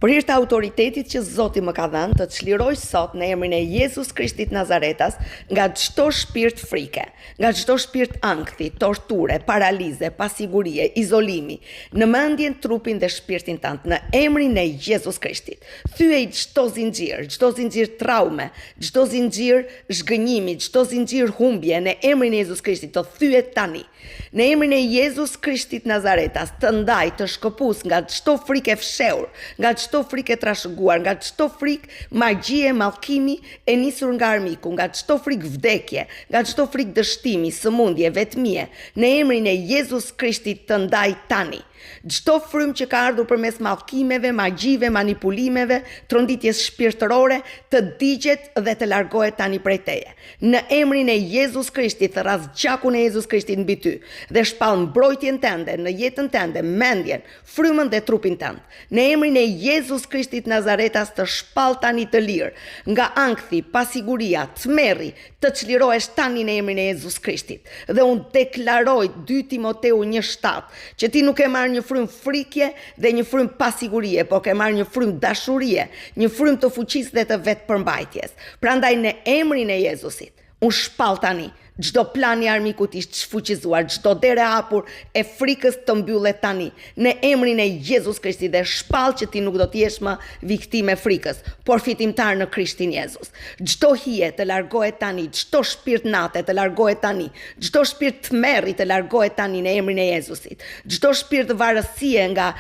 Për hir të autoritetit që Zoti më ka dhënë, të çliroj sot në emrin e Jezus Krishtit Nazaretas nga çdo shpirt frike, nga çdo shpirt ankthi, torture, paralize, pasigurie, izolimi, në mendjen, trupin dhe shpirtin tënd, në emrin e Jezus Krishtit. Thyej çdo zinxhir traume, çdo zinxhir zhgënjimi, çdo zinxhir humbje në emrin e Jezus Krishtit, të thyet tani. Në emrin e Jezus Krishtit Nazaretas, të ndaj, të shkëpus nga çdo frikë e fshehur, nga çdo frikë e trashëguar, nga çdo frikë magjie, mallkimi e nisur nga armiku, nga çdo frikë vdekje, nga çdo frikë dështimi, sëmundje, vetmie, në emrin e Jezus Krishtit të ndaj tani. Çdo frym që ka ardhur përmes mallkimeve, magjive, manipulimeve, tronditjes shpirtërore, të digjet dhe të largohet tani prej teje. Në emrin e Jezus Krishtit, rraz gjakun e Jezus Krishtit mbi ty dhe shpall mbrojtjen tënde në jetën tënde, mendjen, frymën dhe trupin tënd. Në emrin e Jezus Krishtit Nazaretas të shpall tani të lirë nga ankthi, pasiguria, tmerri, të çlirohesh tani në emrin e Jezus Krishtit. Dhe unë deklaroj 2 Timoteu 1:7 që ti nuk e marr një frym frikje dhe një frym pasigurie, por ke marrë një frym dashurie, një frym të fuqisë dhe të vetë përmbajtjes. Prandaj në emrin e Jezusit, unë shpall tani çdo plan i armikut i shfuqizuar, çdo derë e hapur e frikës të mbyllet tani, në emrin e Jezus Krishtit, dhe shpall që ti nuk do të jesh më viktime frikës, por fitimtar në Krishtin Jezus. Çdo hije të largohet tani, çdo shpirt nate të largohet tani, çdo shpirt tmerri të largohet tani në emrin e Jezusit. Çdo shpirt varësie nga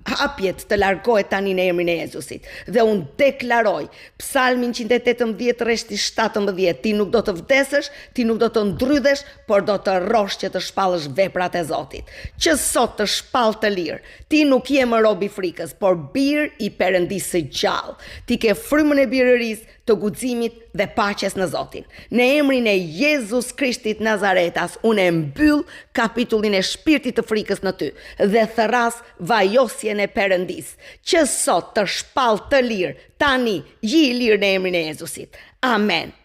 hapjet të largohet tani në emrin e Jezusit. Dhe unë deklaroj Psalmin 118 rreshti 17, ti nuk do të vdesësh, ti nuk do të ndrydhesh, por do të rrosh që të shpallësh veprat e Zotit. Që sot të shpall të lirë. Ti nuk je më rob i frikës, por bir i Perëndisë së gjallë. Ti ke frymën e birërisë, të guximit dhe paqes në Zotin. Në emrin e Jezus Krishtit Nazaretas, unë e mbyll kapitullin e shpirtit të frikës në ty dhe thërras vajosjen e Perëndisë, që sot të shpall të lirë, tani ji i lirë në emrin e Jezusit. Amen.